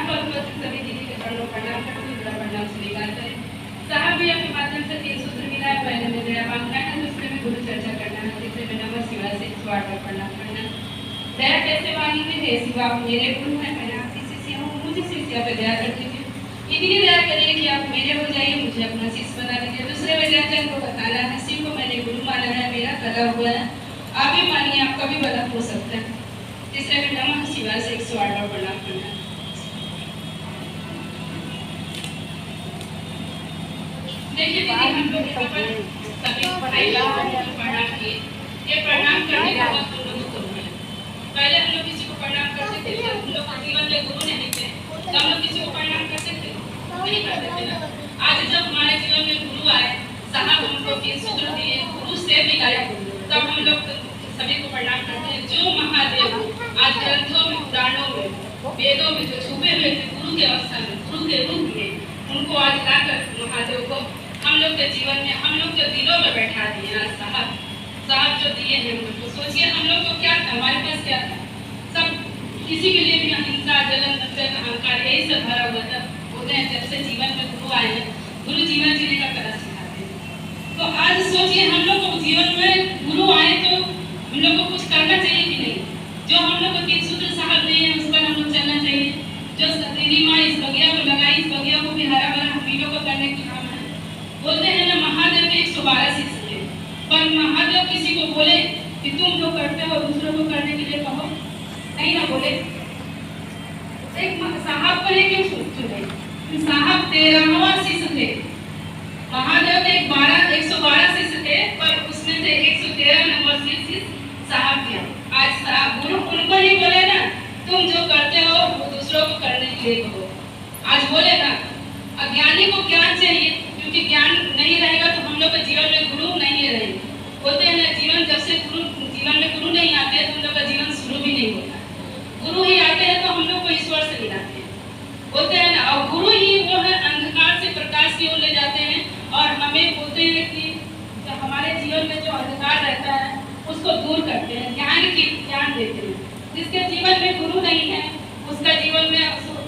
बहुत बहुत सभी दीदी के चरणों में प्रणाम करती हूँ, मेरा प्रणाम स्वीकार करें। साहब भी आपके माध्यम से 3 सूत्र मिला है। पहले में दया मांगना है, दूसरे में गुरु चर्चा करना है, तीसरे में नमः शिवाय से 108 बार प्रणाम करना है। दया कैसे मांगेंगे? हे शिव, आप मेरे गुरु हैं, मैं आपकी शिष्य हूँ, मुझे शिष्य पे दया कर दीजिए। इतनी दया करिए कि आप मेरे हो जाइए, मुझे अपना शिष्य बना दीजिए। दूसरे में जन को बताना है, शिव को मैंने गुरु माना है, मेरा कला हुआ है, आप भी मानिए, आपका भी भला हो सकता है। तीसरे में नमः शिवाय से 108 बार प्रणाम करना है। देखिए दीदी, हम लोग यहाँ पर सभी भाई प्रणाम किए। ये प्रणाम करने का वक्त हम लोगों को है। पहले हम लोग किसी को प्रणाम करते थे, जब हम लोग जीवन में गुरु नहीं थे तो हम लोग किसी को प्रणाम करते थे नहीं करते थे ना। आज जब हमारे जीवन में गुरु आए, साहब हमको 3 सूत्र दिए, गुरु से मिलाए, तब हम लोग सभी को प्रणाम करते हैं। जो महादेव आज ग्रंथों में, पुराणों में, वेदों में जो छुपे हुए थे गुरु के अवस्था में, गुरु के रूप में, उनको आज लाकर महादेव को हम लोग के जीवन में, हम लोग के दिलों में बैठा दिए। आज साहब जो दिए हैं हमको, सोचिए हम लोग को क्या था, हमारे पास क्या था? सब किसी के लिए भी अहिंसा, जलन, मत्सर, अहंकार यही सब भरा हुआ था। बोलते हैं जब से जीवन में गुरु आए हैं, गुरु जीवन जीने का कला सिखाते हैं। तो आज सोचिए हम लोग को जीवन में गुरु आए तो हम लोग को कुछ करना चाहिए कि नहीं? जो हम लोग को 3 सूत्र साहब दिए हैं उस पर हम लोग चलना चाहिए। जो दीदी माँ इस बगिया को लगाई, इस बगिया को भी हरा भरा हम लोगों को करने की काम है। बोलते हैं ना, महादेव के 112 शिष्य थे, पर महादेव किसी को बोले कि तुम जो करते हो दूसरों को करने के लिए कहो, नहीं ना बोले। एक साहब को लेके चुने, साहब 13वां शिष्य थे। महादेव के 112 शिष्य थे, पर उसमें से 113 नंबर शिष्य साहब दिया। आज साहब गुरु उनको ही बोले ना, तुम जो करते हो वो दूसरों को करने के लिए कहो। आज बोले ना, अज्ञानी को ज्ञान चाहिए, क्योंकि ज्ञान नहीं रहेगा तो हम लोग के जीवन में गुरु नहीं रहेंगे। बोलते हैं ना, जीवन जब से जीवन में गुरु नहीं आते तो हम लोग का जीवन शुरू भी नहीं होता। गुरु ही आते हैं तो हम लोग को ईश्वर से मिलाते हैं। बोलते हैं ना, और गुरु ही वो है अंधकार से प्रकाश की ओर ले जाते हैं, और हमें बोलते हैं कि हमारे जीवन में जो अंधकार रहता है उसको दूर करते हैं, ज्ञान देते हैं। जिसके जीवन में गुरु नहीं है उसका जीवन में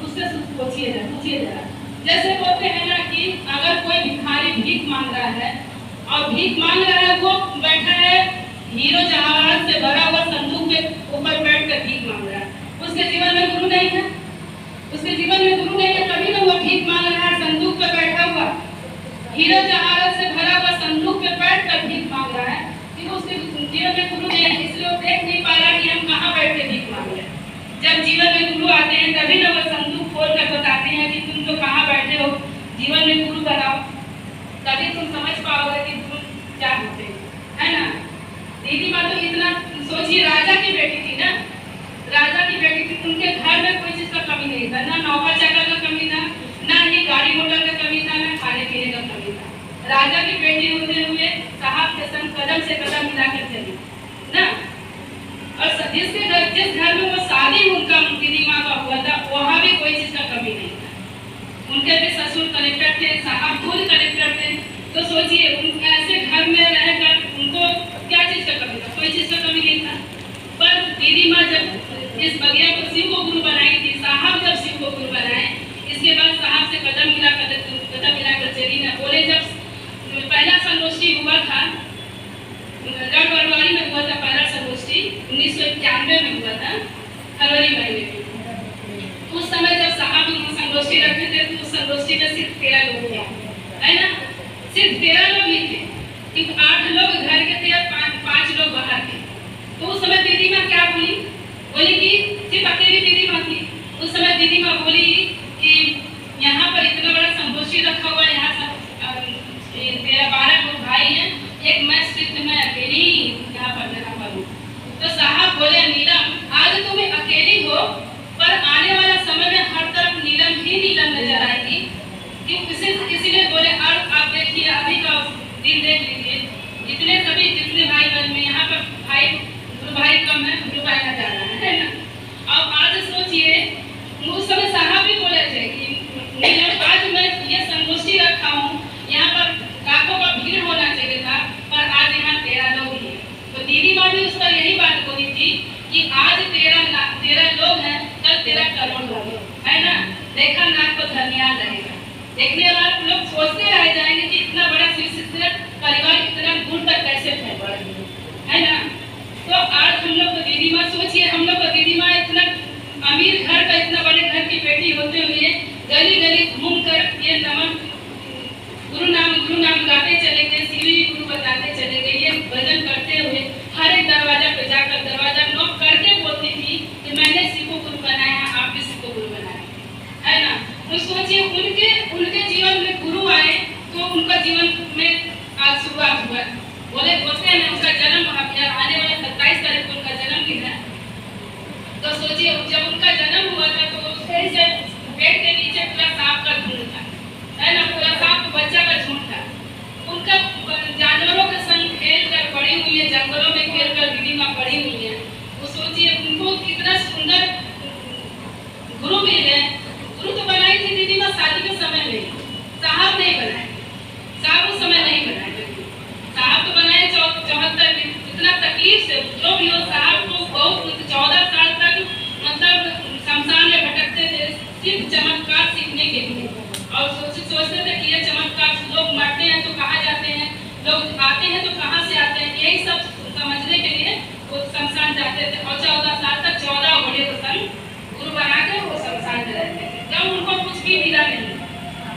उससे पूछिए जरा। जैसे बोलते हैं ना कि अगर कोई भिखारी भीख मांग रहा है और भीख मांग रहा है, वो बैठा है हीरो जवाहरात से भरा हुआ संदूक पे ऊपर बैठकर भीख मांग रहा है, उसके जीवन में गुरु नहीं है। उसके जीवन में गुरु नहीं है, तभी ना वो भीख मांग रहा है, संदूक पे बैठा हुआ, हीरो जवाहरात से भरा हुआ संदूक पे बैठकर भीख मांग रहा है, कि उसके जीवन में गुरु नहीं है। इसलिए वो देख नहीं पा रहा कि हम कहाँ बैठ के भीख मांग रहे हैं। जब जीवन में गुरु आते हैं तभी ना वो संदूक खोल कर बताते हैं कि तुम तो कहाँ बैठे हो, जीवन में गुरु बनाओ, तभी तुम समझ पाओगे कि गुरु क्या होते है ना। दीदी माँ तो इतना सोचिए, राजा की बेटी थी ना, राजा की बेटी थी, उनके घर में कोई चीज का कमी नहीं था, ना नौकर चाकर का कमी था, ना ही गाड़ी मोटर का कमी था, ना खाने पीने का कमी था। राजा की बेटी होते हुए साहब के संग कदम से कदम मिलाकर चली ना। और जिस घर में वो शादी उनका दीदी माँ का हुआ था, वहाँ भी कोई चीज का कमी नहीं था। उनके भी ससुर कलेक्टर थे, साहब खुद कलेक्टर थे। तो सोचिए उन ऐसे घर में रहकर उनको क्या चीज का कमी था? कोई चीज का कमी नहीं था। पर दीदी माँ जब इस बगिया को शिव को गुरु बनाई थी, साहब जब शिव को गुरु बनाए, इसके बाद साहब से कदम मिलाकर चली ना। बोले जब पहला संगोष्ठी हुआ था, गढ़बरुआरी में हुआ था पहला संगोष्ठी, 1991 में हुआ था, फरवरी महीने में। उस समय जब साहब संगोष्ठी रखे थे तो उस संगोष्ठी में सिर्फ 13 लोग थे, है ना, सिर्फ 13 लोग ही थे, क्योंकि 8 लोग घर के थे और 5 लोग बाहर थे। तो उस समय दीदी माँ क्या बोली कि सिर्फ अकेली दीदी माँ थी। उस समय दीदी माँ बोली कि यहाँ पर इतना बड़ा संगोष्ठी रखा हुआ है, यहाँ सब 12 लोग भाई हैं, एक मैं सिर्फ मैं अकेली यहाँ पर रहना पाऊँ। तो साहब बोले, नीलम आज तुम अकेली हो, पर आने वाला समय में हर तरफ नीलम ही नीलम नजर आएगी। इसीलिए बोले, और आप देखिए अभी का दिन देख लीजिए, जितने भाई बहन में यहाँ पर भाई कम है, गुरु भाई का ज्यादा है ना। अब आज सोचिए, उस समय साहब भी बोले थे कि आज मैं ये संगोष्ठी रखा हूँ, यहाँ पर लाखों का भीड़ होना चाहिए था, पर आज यहाँ 13 लोग ही। तो दीदी माँ भी उस पर यही बात बोली थी कि आज 13 लोग हैं, कल 13 करोड़ लोग है ना। धन्यवाद रहेगा। देखने वाले लोग सोचते रह जाएंगे कि इतना बड़ा सिलसिला परिवार इतना दूर तक कैसे फैला है ना। तो आज हम लोग को दीदी माँ, सोचिए हम लोग को दीदी माँ इतना अमीर घर का, इतना बड़े घर की बेटी होते हुए गली गली घूम कर ये नमन गुरु नाम गाते चले गए, शिवी गुरु बताते चले गए, ये भजन करते हुए हर एक दरवाजा पे जाकर दरवाजा नॉक करके बोलती थी कि मैंने शिव को गुरु बनाया है, आप भी शिव को गुरु बनाए, है ना। तो सोचिए उनके जीवन में गुरु आए तो उनका जीवन में आज शुरुआत हुआ। बोलते हैं ना उनका जन्म आने वाला 27 तारीख को उनका जन्मदिन है। तो सोचिए जब उनका जन्म हुआ था तो से पेट के नीचे पूरा सांप का झुंड था, है ना, पूरा सांप बच्चा का झुंड था। उनका जानवरों के संग खेल कर बड़ी हुई है, जंगलों में खेल कर दीदी माँ बड़ी हुई है। वो सोचिए उनको कितना सुंदर गुरु मिले। गुरु तो बनाई थी दीदी माँ शादी के समय में, साहब नहीं बनाए, साहब उस समय नहीं बनाए, साहब तो बनाए 74 में। इतना तकलीफ से जो भी हो, साहब को बहुत 14 साल तक मतलब शमशान में भटकते थे सिर्फ चमत्कार सीखने के लिए। और सोचते थे कि ये चमत्कार लोग मरते हैं तो कहाँ जाते हैं, लोग आते हैं तो कहाँ से आते हैं, यही सब समझने के लिए वो शमशान जाते थे। और 14 साल तक 14 घोड़े को संग गुरु बनाकर वो शमशान में रहते थे। जब उनको कुछ भी मिला नहीं,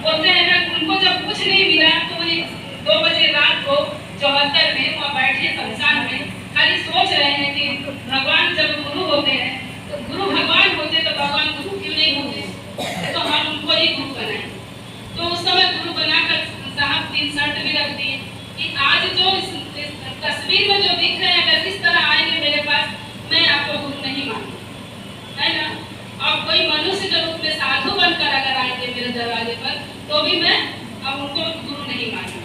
बोलते हैं ना, उनको जब कुछ नहीं मिला तो वही 2 बजे रात को 74 में वहाँ बैठे शमशान में खाली सोच रहे हैं कि भगवान जब गुरु होते हैं तो गुरु भगवान होते तो भगवान गुरु क्यों नहीं होते, तो हम उनको ही गुरु बनाए। तो उस समय गुरु बनाकर साहब 3 शर्त भी रख दिए कि आज जो इस तस्वीर में जो दिख रहे हैं अगर इस तरह आएंगे मेरे पास, मैं आपको गुरु नहीं मानूं, है ना। और कोई मनुष्य के रूप में साधु बनकर अगर आएंगे मेरे दरवाजे पर तो भी मैं अब उनको गुरु नहीं मानूं।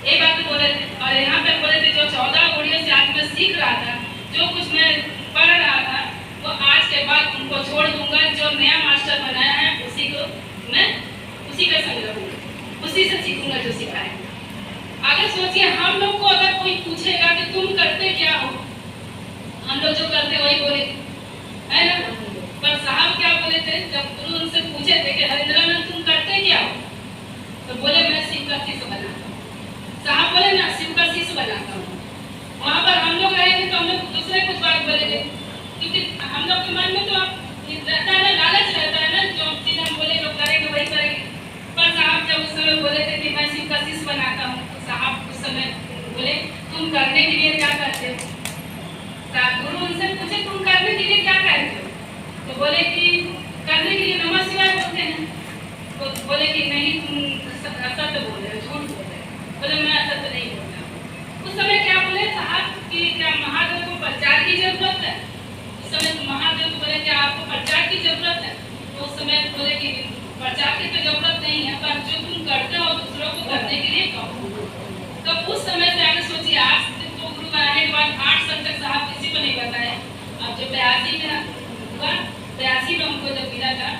ये बात बोले थे। और यहाँ पे बोले थे जो 14 घोड़ियों से आज मैं सीख रहा था, जो कुछ मैं पढ़ रहा था, वो आज के बाद उनको छोड़ दूंगा। जो नया मास्टर बनाया है उसी को मैं उसी का संग रहूंगा, उसी से सीखूंगा जो सिखाए। अगर सोचिए हम लोग को अगर कोई पूछेगा कि तुम करते क्या हो, हम लोग जो करते वही बोले, है ना। पर साहब क्या बोले थे जब गुरु उनसे पूछे थे कि हरिंद्रानंद तुम करते क्या हो, तो बोले मैं शिव का शिष्य बनाता हूँ। साहब बोले ना शिव का शिष्य बनाता हूँ। वहाँ पर हम लोग रहेंगे तो हम लोग दूसरे कुछ बात बोलेंगे, क्योंकि हम लोग के मन में तो रहता है ना, लालच रहता है ना, जो चीज हम बोले लोग करेंगे वही करेंगे। पर साहब जब उस समय बोले थे कि मैं शिव का शिष्य बनाता हूँ, तो साहब उस समय बोले तुम करने के लिए क्या करते हो। गुरु उनसे पूछे तुम करने के लिए क्या करते हो, तो बोले कि करने के लिए नमः शिवाय बोलते हैं। तो बोले कि नहीं तुम असत्य बोल रहे हो, झूठ बोल रहे हो। बोले मैं असत्य नहीं बोलता। उस समय क्या बोले साहब कि क्या महादेव को प्रचार की जरूरत है। उस समय महादेव को बोले क्या आपको प्रचार की जरूरत है, तो उस समय बोले कि प्रचार की तो जरूरत नहीं है, पर जो तुम करते हो दूसरों को करने के लिए कहो। तो उस समय से आगे सोचिए आज तो गुरु बनाने के बाद 8 साल तक साहब किसी को नहीं बताया। अब जब 82 में हुआ, 82 में उनको जब मिला था,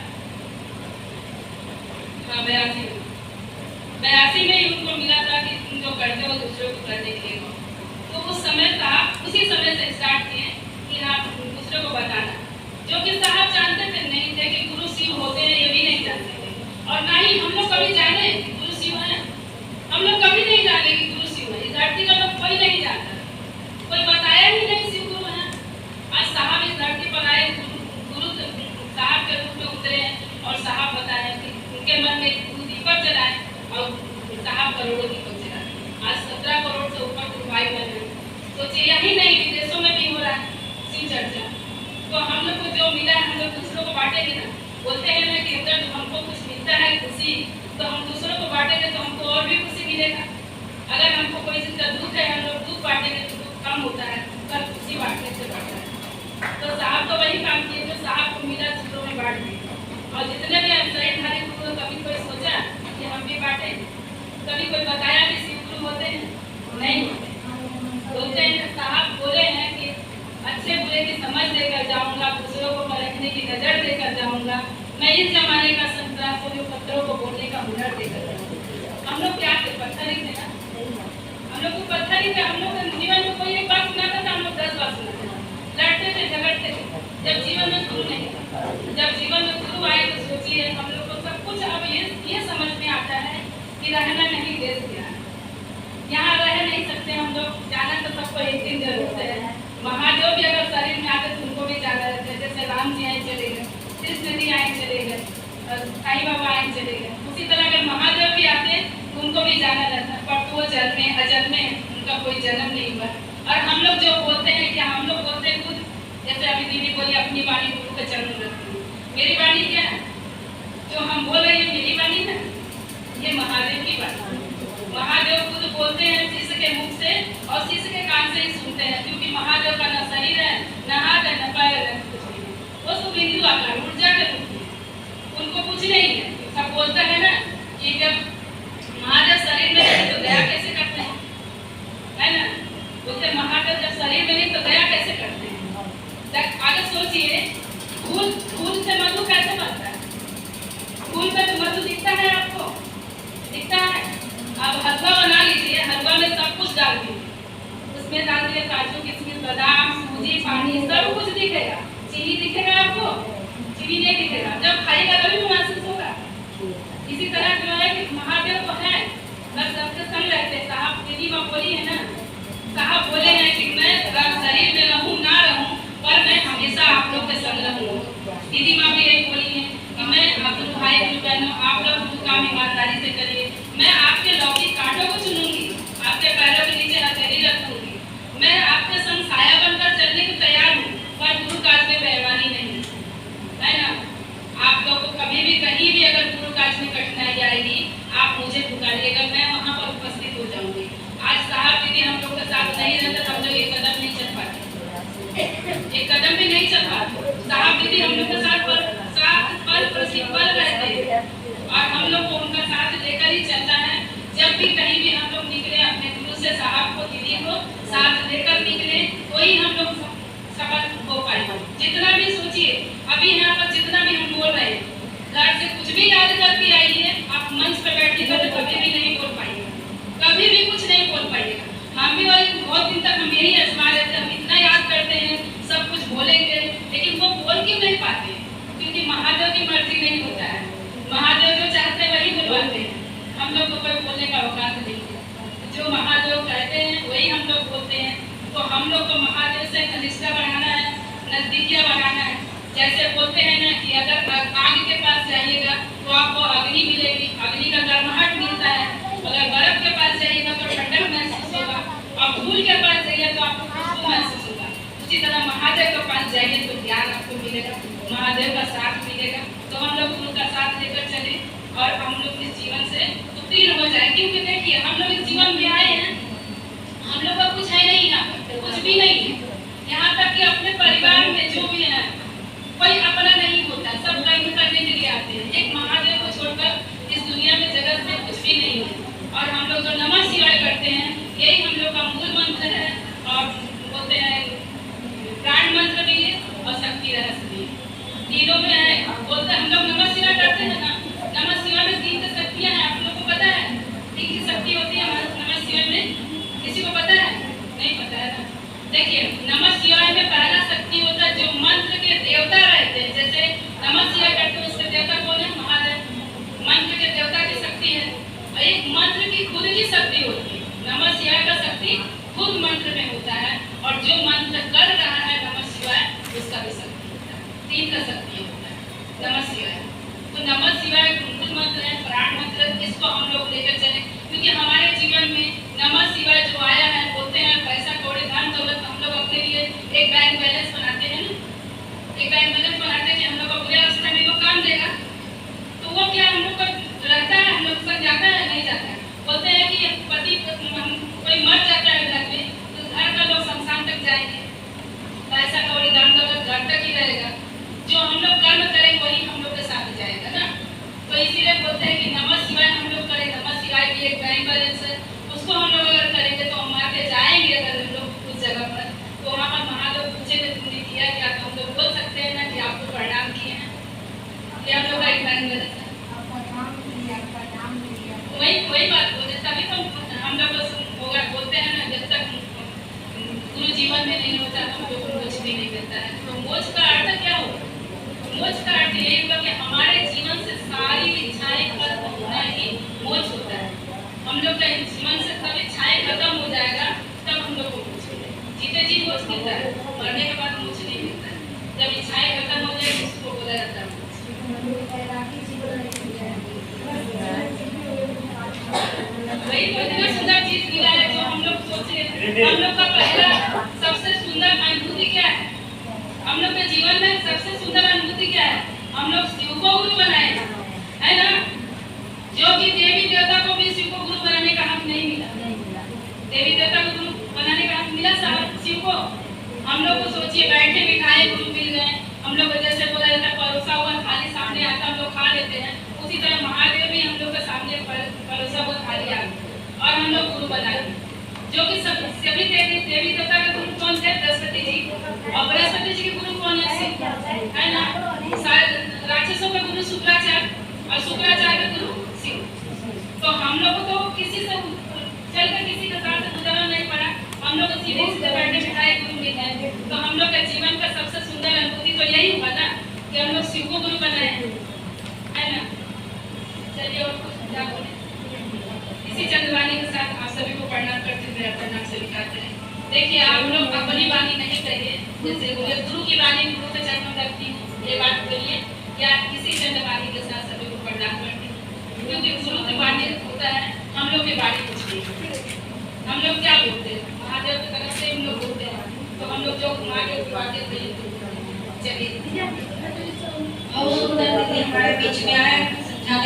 82 में ही उनको मिला था कि तुम जो करते हो दूसरों को करने के लिए कहो। तो उस समय साहब उसी समय से स्टार्ट किए कि आप दूसरों को बताना, जो कि साहब जानते थे नहीं थे कि गुरु शिव होते हैं, ये भी नहीं जानते थे। और ना ही हम लोग कभी जाने कि गुरु शिव है, हम लोग कभी नहीं जाने कि गुरु शिव है। इस धरती का लोग कोई नहीं जानता, कोई बताया ही नहीं शिव गुरु है। आज साहब इस धरती पर आए, गुरु साहब के रूप में उतरे हैं और साहब बताए कि उनके मन में गुरु दीपक जलाए और साहब करोड़ों दीपक जलाए। आज 17 करोड़ से ऊपर गुरु भाई बन रहे। सोचिए यही नहीं विदेशों में भी हो रहा है शिव चर्चा। तो हम लोग को जो मिला है हम लोग दूसरों को बांटेंगे ना। बोलते हैं ना कि अगर हमको कुछ मिलता है खुशी, तो हम दूसरों को बांटेंगे तो हमको और भी खुशी मिलेगा। अगर हमको कोई चीज का दुख है, हम लोग दुख बांटेंगे तो दुख कम होता है, पर खुशी बांटने से बढ़ता है। तो साहब तो वही काम किए जो साहब को मिला दूसरों में बांट दिए। और जितने भी शरीरधारी गुरु, कभी कोई सोचा कि हम भी बांटे, कभी कोई बताया कि शिव गुरु होते हैं, नहीं होते। बोलते हैं साहब बोले हैं कि अच्छे बुरे की समझ देकर जाऊंगा, दूसरों को परखने की नजर देकर जाऊंगा, मैं इस जमाने का संतरासों के पत्थरों को बोलने का हुनर देकर जाऊंगा। हम लोग क्या थे, पत्थर ही थे ना, हम लोग को पत्थर ही थे। हम लोग जीवन में कोई एक बात सुनाता था, हम लोग 10 बात सुनाते थे, लड़ते थे, झगड़ते थे। जब जीवन में गुरु नहीं था, जब जीवन में गुरु आए तो सोचिए हम लोग को सब कुछ अब कि रहना नहीं देश ज्ञान, यहाँ रह नहीं सकते हम लोग, जाना तो सबको एक दिन जरूर है। महादेव भी अगर शरीर में आते तो उनको भी जाना रहता है, जैसे राम जी आए चले गए, कृष्ण जी आए चले गए, साईं बाबा आए चले गए, उसी तरह अगर महादेव भी आते तो उनको भी जाना रहता है, पर वो जन्मे अजन्मे, उनका कोई जन्म नहीं हुआ। और हम लोग जो बोलते हैं कि हम लोग बोलते हैं खुद, जैसे अभी दीदी बोली अपनी वाणी गुरु के चरण रखती हूँ, मेरी वाणी क्या है जो हम बोल रहे हैं, मेरी वाणी है, ये महादेव की वाणी। महादेव खुद बोलते हैं शिष्य के मुख से और शिष्य के कान से ही सुनते हैं, क्योंकि महादेव का न शरीर है, न हाथ है, न पैर है, कुछ नहीं है, वो सुबिंदु आकार ऊर्जा के रूप में, उनको कुछ नहीं है। सब बोलता है ना कि जब महादेव शरीर में नहीं तो दया कैसे करते हैं, है ना, बोलते महादेव जब शरीर में नहीं तो दया कैसे करते हैं। आगे सोचिए, फूल से मधु कैसे बनता है, फूल पे तो मधु दिखता है, आपको दिखता है। अब हलवा बना लीजिए, हलवा में सब कुछ डाल दीजिए, उसमें डाल दीजिए काजू किशमिश बादाम सूजी पानी सब कुछ दिखेगा, चीनी दिखेगा आपको, चीनी नहीं दिखेगा, जब खाएगा तभी महसूस होगा। इसी तरह जो है कि महादेव तो है, बस सबके संग रहते। साहब दीदी माँ बोली है ना, साहब बोले हैं कि मैं शरीर में रहूं ना रहूं, पर मैं हमेशा आप लोग के संग रहूंगा। दीदी माँ भी यही बोली है कि मैं आप लोग भाई बहनों, आप लोग काम ईमानदारी से करिए, मैं आपके लौकिक कांटों को चुनूंगी, आपके पैरों के नीचे हथेली रखूंगी, मैं आपके संग साया बनकर चलने को तैयार हूँ, पर गुरु काज में बेईमानी नहीं, है ना। आप लोग को कभी भी कहीं भी अगर गुरु काज में कठिनाई आएगी, आप मुझे पुकारिएगा, मैं वहाँ पर उपस्थित हो जाऊंगी। आज साहब दीदी हम लोग के साथ नहीं रहते तो हम लोग एक कदम नहीं चल पाते, एक कदम भी नहीं चल पाते। साहब दीदी हम लोग के साथ पल प्रतिपल रहते हैं और हम लोग को उनका साथ लेकर ही चलना है। जब भी कहीं भी हम लोग निकले अपने गुरु से साहब को दीदी को साथ लेकर निकले, तो ही हम लोग सफल हो पाएंगे। जितना भी सोचिए, अभी यहाँ पर जितना भी हम बोल रहे हैं, घर से कुछ भी याद करके आइए, आप मंच पर बैठेगा तो कभी भी नहीं बोल पाएंगे, कभी भी कुछ नहीं बोल पाएगा। हम भी वही बहुत दिन तक हम यही आजमा रहे थे, हम इतना याद करते हैं, सब कुछ बोलेंगे, लेकिन वो बोल क्यों नहीं पाते, क्योंकि महादेव की मर्जी नहीं होता है। महादेव जो चाहते हैं वही बुलवाते हैं, हम लोग को कोई बोलने का औकात नहीं है। जो महादेव कहते हैं वही हम लोग बोलते हैं। तो हम लोग को महादेव से घनिष्ठता बढ़ाना है, नजदीकियाँ बढ़ाना है। जैसे बोलते हैं ना कि अगर आग के पास जाइएगा तो आपको अग्नि मिलेगी, अग्नि का गर्माहट मिलता है। अगर बर्फ के पास जाइएगा तो ठंडक महसूस होगा, और फूल के पास जाइए तो आपको खुशबू महसूस होगा। उसी तरह महादेव के पास जाइए तो ज्ञान आपको मिलेगा, महादेव का साथ मिलेगा। तो हम लोग गुरु का साथ लेकर चले और हम लोग इस जीवन से उत्तीर्ण हो जाए। क्योंकि देखिए हम लोग इस जीवन में आए हैं, हम लोग का कुछ है नहीं, यहाँ पर कुछ भी नहीं है। यहाँ तक कि अपने परिवार में जो भी है कोई अपना नहीं होता, सब कर्म करने के लिए आते हैं। एक महादेव को छोड़कर इस दुनिया में जगत में कुछ भी नहीं है। और हम लोग जो नमः शिवाय करते हैं, यही हम लोग का मूल मंत्र है, और बोलते हैं प्राण मंत्र भी है और शक्ति रहस्य भी तीनों में है। बोलते हम लोग नमः शिवाय करते हैं ना, नमः शिवाय में 3 शक्तियाँ हैं, आप लोग को पता है 3 शक्ति होती है नमः शिवाय में, किसी को पता है? नहीं पता है ना। देखिए नमः शिवाय में पहला शक्ति होता है जो मंत्र के देवता रहते हैं। जैसे नमः शिवाय करते हैं उसके देवता कौन है? महादेव, मंत्र के देवता की शक्ति है। और एक मंत्र की खुद की शक्ति होती है, नमः शिवाय का शक्ति खुद मंत्र में होता है, और जो मंत्र कर रहा है नमः शिवाय उसका भी शक्ति होता है। 3 का शक्ति होता है नमः शिवाय। तो नमः शिवाय मूल मंत्र है, प्राण मंत्र, इसको हम लोग लेकर चले, क्योंकि हमारे जीवन में नमः शिवाय जो आया है, बोलते हैं पैसा कौड़ी धन दौलत हम लोग अपने लिए एक बैंक बैलेंस बनाते हैं ना, एक बैंक बैलेंस बनाते हैं कि हम लोग को बुरे अवस्था में वो काम देगा, तो वो क्या हम लोग को रहता है, हम लोग पर जाता है नहीं जाता है। बोलते हैं कि पति कोई मर जाता है घर में तो घर का लोग शमशान तक जाएंगे, पैसा कौड़ी धन दौलत घर तक ही रहेगा, जो हम लोग कर्म करें वही हम लोग के साथ जाएगा ना। तो इसीलिए बोलते हैं कि नमः शिवाय हम लोग करें। नमः शिवाय भी एक बैंक बैलेंस है, उसको हम लोग अगर करेंगे तो हम आगे जाएंगे। अगर हम लोग उस जगह पर तो वहाँ पर महादेव पूछेंगे तुमने किया क्या, तो हम लोग बोल सकते हैं ना कि आपको प्रणाम किए हैं, ये हम लोग का एक बैंक बैलेंस है। वही बात बोले, तभी तो हम लोग होगा बोलते हैं ना, जब तक गुरु जीवन में नहीं होता तो हम लोग को मोक्ष भी नहीं मिलता है। तो मोक्ष का अर्थ क्या होगा? मोक्ष का अर्थ यही होगा कि हमारे जीवन से सारी इच्छाएं खत्म होना ही मोक्ष होता है। वही तो इतना सुंदर चीज मिला है जो हम लोग सोच रहे थे। हम लोग का पहला सबसे सुंदर अनुभूति क्या है? हम लोग के जीवन में सबसे सुंदर अनुभूति क्या है? हम लोग शिव को गुरु बनाए, है ना? जो कि देवी देवता को भी शिव को गुरु बनाने का हक नहीं मिला। देवी देवता को गुरु बनाने का हक मिला शिव को। हम लोग को सोचिए बैठे बिठाए गुरु मिल गए। हम लोग जैसे बोला जाता है परोसा हुआ थाली सामने आता हम लोग खा लेते हैं, उसी तरह महादेव भी हम लोग के सामने परोसा हुआ थाली आ और हम लोग गुरु बना लिए। जो कि सभी देवी देवता के गुरु कौन थे? बृहस्पति जी। और बृहस्पति जी के गुरु कौन है? शिव, है ना? राक्षसों के गुरु शुक्राचार्य और शुक्राचार्य के गुरु शिव। तो हम लोग को तो किसी से चलकर किसी के साथ गुजरना नहीं पड़ा। हम लोग सीधे सीधे बैठे बिठाए गुरु मिल गए। तो हम लोग के जीवन का सबसे सुंदर अनुभूति तो यही हुआ ना कि हम लोग शिव को गुरु बनाए, है ना? चलिए और कुछ क्या बोले। इसी चंद्रवाणी के साथ आप सभी को प्रणाम करते हुए अपना नाम स्वीकारते हैं। देखिए आप लोग अपनी वाणी नहीं कहिए, जैसे बोले गुरु की वाणी गुरु के चरणों में रखती हूँ, ये बात बोलिए या इसी चंद्रवाणी के साथ सभी को प्रणाम करते हैं। क्योंकि गुरु की वाणी होता है, हम लोग की वाणी कुछ नहीं। हम लोग क्या बोलते हैं? महादेव की तरफ से हम लोग बोलते हैं, तो हम लोग जो महादेव की बातें कही। चलिए और सुंदर दीदी हमारे बीच में आए।